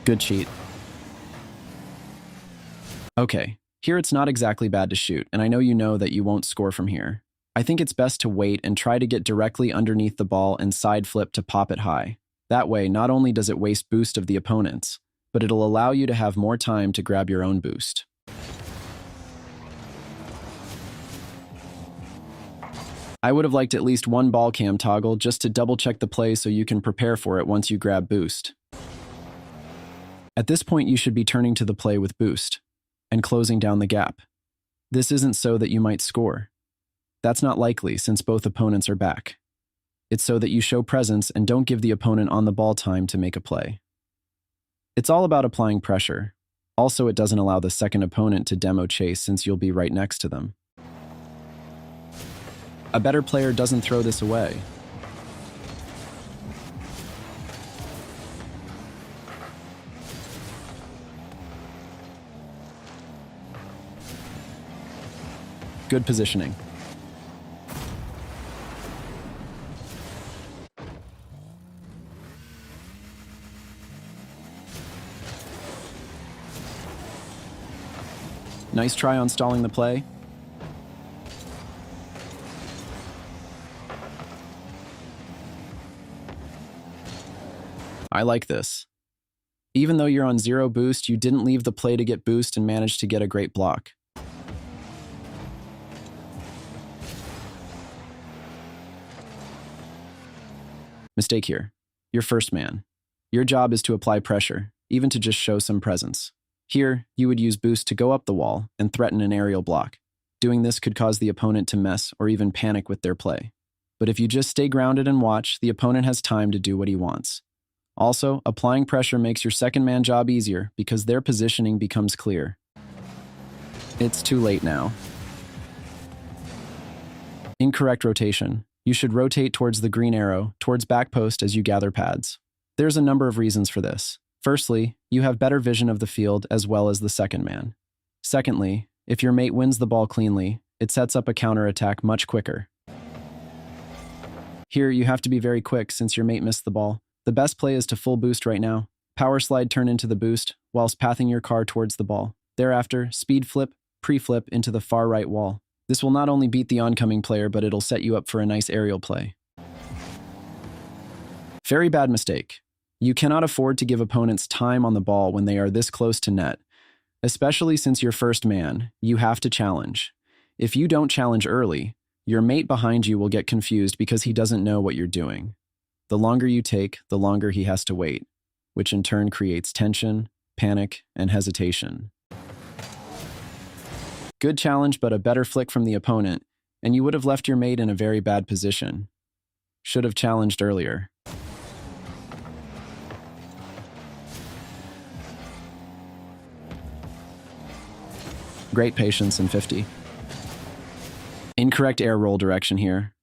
Good cheat. Okay, here it's not exactly bad to shoot, and I know that you won't score from here. I think it's best to wait and try to get directly underneath the ball and side flip to pop it high. That way, not only does it waste boost of the opponent's, but it'll allow you to have more time to grab your own boost. I would have liked at least one ball cam toggle just to double check the play so you can prepare for it once you grab boost. At this point, you should be turning to the play with boost and closing down the gap. This isn't so that you might score. That's not likely since both opponents are back. It's so that you show presence and don't give the opponent on the ball time to make a play. It's all about applying pressure. Also, it doesn't allow the second opponent to demo chase since you'll be right next to them. A better player doesn't throw this away. Good positioning. Nice try on stalling the play. I like this. Even though you're on 0 boost, you didn't leave the play to get boost and managed to get a great block. Mistake here. You're first man. Your job is to apply pressure, even to just show some presence. Here, you would use boost to go up the wall and threaten an aerial block. Doing this could cause the opponent to mess or even panic with their play. But if you just stay grounded and watch, the opponent has time to do what he wants. Also, applying pressure makes your second man job easier because their positioning becomes clear. It's too late now. Incorrect rotation. You should rotate towards the green arrow, towards back post as you gather pads. There's a number of reasons for this. Firstly, you have better vision of the field as well as the second man. Secondly, if your mate wins the ball cleanly, it sets up a counterattack much quicker. Here, you have to be very quick since your mate missed the ball. The best play is to full boost right now. Power slide turn into the boost, whilst pathing your car towards the ball. Thereafter, speed flip, pre-flip into the far right wall. This will not only beat the oncoming player, but it'll set you up for a nice aerial play. Very bad mistake. You cannot afford to give opponents time on the ball when they are this close to net. Especially since you're first man, you have to challenge. If you don't challenge early, your mate behind you will get confused because he doesn't know what you're doing. The longer you take, the longer he has to wait, which in turn creates tension, panic, and hesitation. Good challenge, but a better flick from the opponent, and you would have left your mate in a very bad position. Should have challenged earlier. Great patience in 50. Incorrect air roll direction here.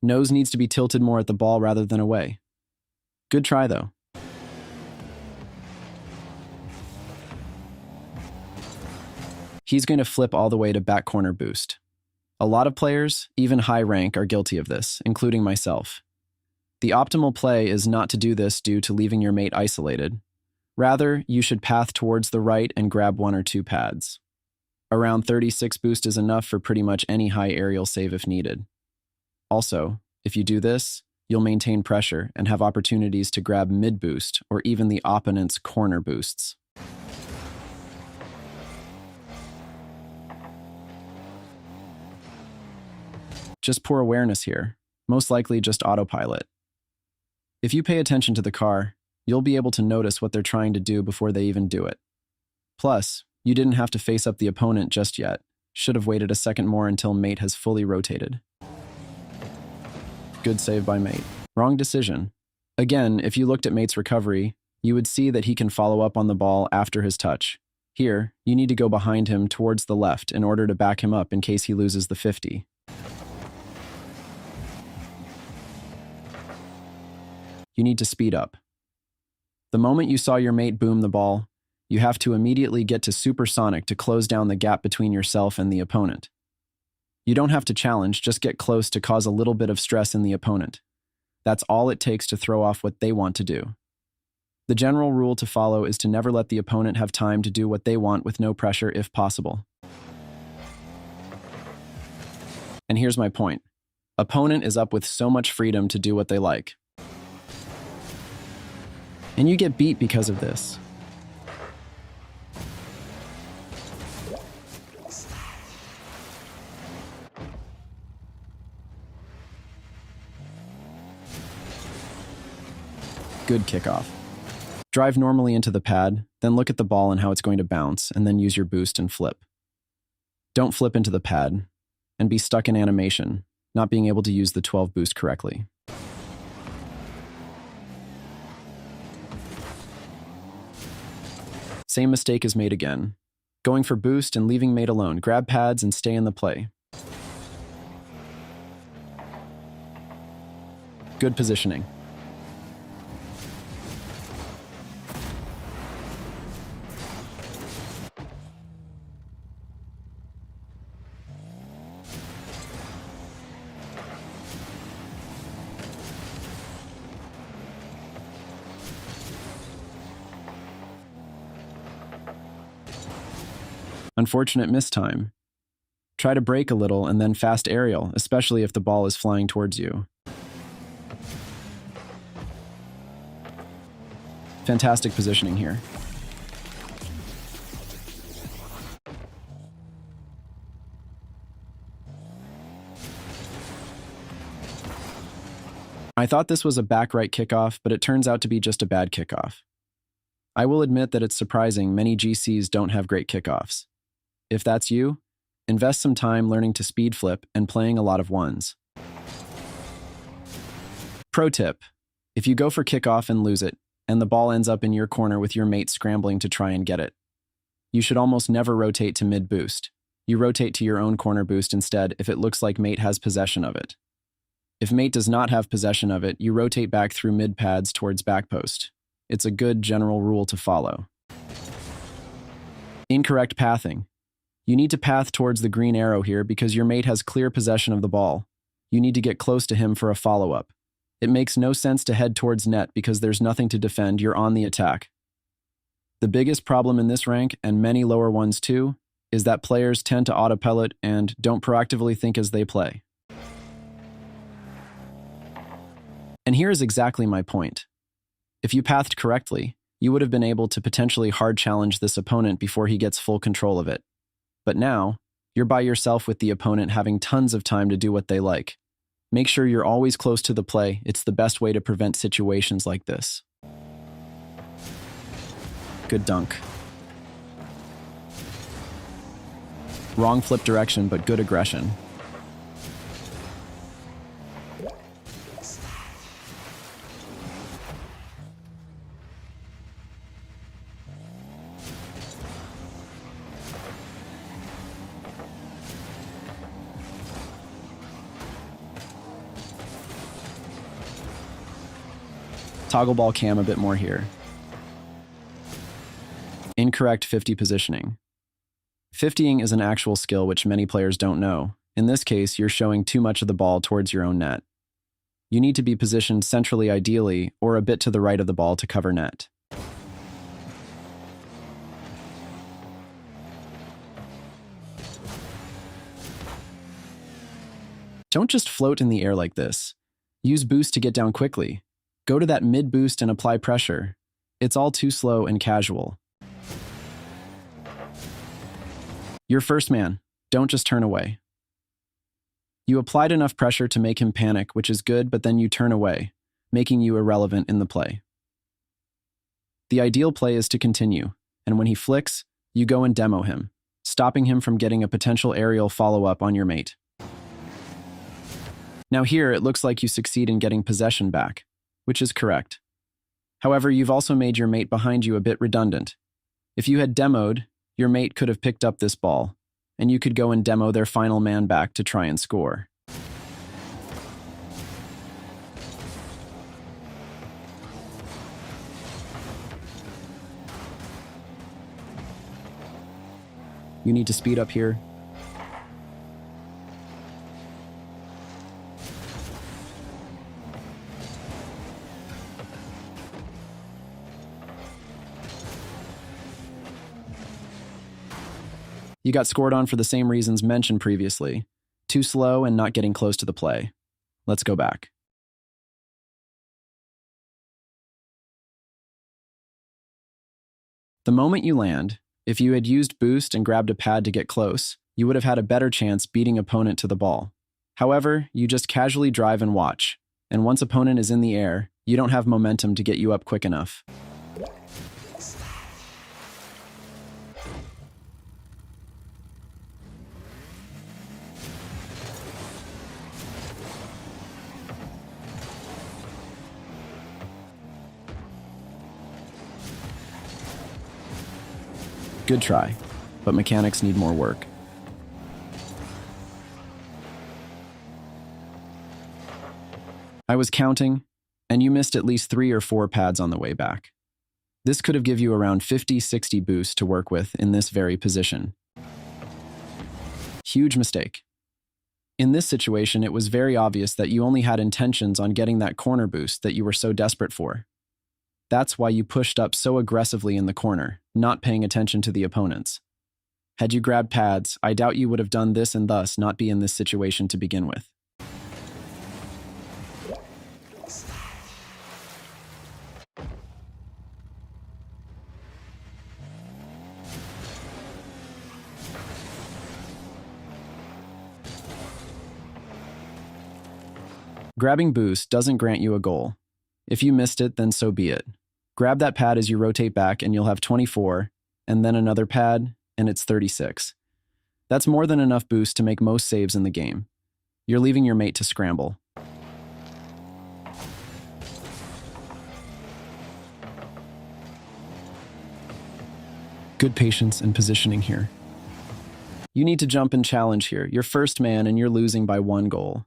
Nose needs to be tilted more at the ball rather than away. Good try, though. He's going to flip all the way to back corner boost. A lot of players, even high rank, are guilty of this, including myself. The optimal play is not to do this due to leaving your mate isolated. Rather, you should path towards the right and grab 1 or 2 pads. Around 36 boost is enough for pretty much any high aerial save if needed. Also, if you do this, you'll maintain pressure and have opportunities to grab mid-boost or even the opponent's corner boosts. Just poor awareness here, most likely just autopilot. If you pay attention to the car, you'll be able to notice what they're trying to do before they even do it. Plus, you didn't have to face up the opponent just yet. Should have waited a second more until mate has fully rotated. Good save by mate. Wrong decision. Again, if you looked at mate's recovery, you would see that he can follow up on the ball after his touch. Here, you need to go behind him towards the left in order to back him up in case he loses the 50. You need to speed up. The moment you saw your mate boom the ball, you have to immediately get to supersonic to close down the gap between yourself and the opponent. You don't have to challenge, just get close to cause a little bit of stress in the opponent. That's all it takes to throw off what they want to do. The general rule to follow is to never let the opponent have time to do what they want with no pressure if possible. And here's my point. Opponent is up with so much freedom to do what they like. And you get beat because of this. Good kickoff. Drive normally into the pad, then look at the ball and how it's going to bounce, and then use your boost and flip. Don't flip into the pad and be stuck in animation, not being able to use the 12 boost correctly. Same mistake is made again. Going for boost and leaving mate alone. Grab pads and stay in the play. Good positioning. Unfortunate mistime. Try to brake a little and then fast aerial, especially if the ball is flying towards you. Fantastic positioning here. I thought this was a back right kickoff, but it turns out to be just a bad kickoff. I will admit that it's surprising many GCs don't have great kickoffs. If that's you, invest some time learning to speed flip and playing a lot of ones. Pro tip: if you go for kickoff and lose it, and the ball ends up in your corner with your mate scrambling to try and get it, you should almost never rotate to mid-boost. You rotate to your own corner boost instead if it looks like mate has possession of it. If mate does not have possession of it, you rotate back through mid-pads towards back post. It's a good general rule to follow. Incorrect pathing. You need to path towards the green arrow here because your mate has clear possession of the ball. You need to get close to him for a follow-up. It makes no sense to head towards net because there's nothing to defend, you're on the attack. The biggest problem in this rank, and many lower ones too, is that players tend to autopilot and don't proactively think as they play. And here is exactly my point. If you pathed correctly, you would have been able to potentially hard challenge this opponent before he gets full control of it. But now, you're by yourself with the opponent having tons of time to do what they like. Make sure you're always close to the play. It's the best way to prevent situations like this. Good dunk. Wrong flip direction, but good aggression. Toggle ball cam a bit more here. Incorrect 50 positioning. 50ing is an actual skill which many players don't know. In this case, you're showing too much of the ball towards your own net. You need to be positioned centrally ideally, or a bit to the right of the ball to cover net. Don't just float in the air like this. Use boost to get down quickly. Go to that mid-boost and apply pressure. It's all too slow and casual. You're first man. Don't just turn away. You applied enough pressure to make him panic, which is good, but then you turn away, making you irrelevant in the play. The ideal play is to continue, and when he flicks, you go and demo him, stopping him from getting a potential aerial follow-up on your mate. Now here, it looks like you succeed in getting possession back, which is correct. However, you've also made your mate behind you a bit redundant. If you had demoed, your mate could have picked up this ball, and you could go and demo their final man back to try and score. You need to speed up here. You got scored on for the same reasons mentioned previously. Too slow and not getting close to the play. Let's go back. The moment you land, if you had used boost and grabbed a pad to get close, you would have had a better chance beating opponent to the ball. However, you just casually drive and watch, and once opponent is in the air, you don't have momentum to get you up quick enough. Good try, but mechanics need more work. I was counting, and you missed at least 3 or 4 pads on the way back. This could have given you around 50-60 boosts to work with in this very position. Huge mistake. In this situation, it was very obvious that you only had intentions on getting that corner boost that you were so desperate for. That's why you pushed up so aggressively in the corner, not paying attention to the opponents. Had you grabbed pads, I doubt you would have done this and thus not be in this situation to begin with. Grabbing boost doesn't grant you a goal. If you missed it, then so be it. Grab that pad as you rotate back and you'll have 24, and then another pad, and it's 36. That's more than enough boost to make most saves in the game. You're leaving your mate to scramble. Good patience and positioning here. You need to jump and challenge here. You're first man and you're losing by 1 goal.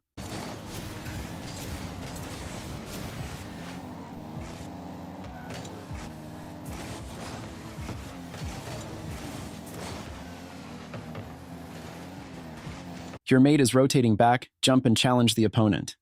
Your mate is rotating back, jump and challenge the opponent.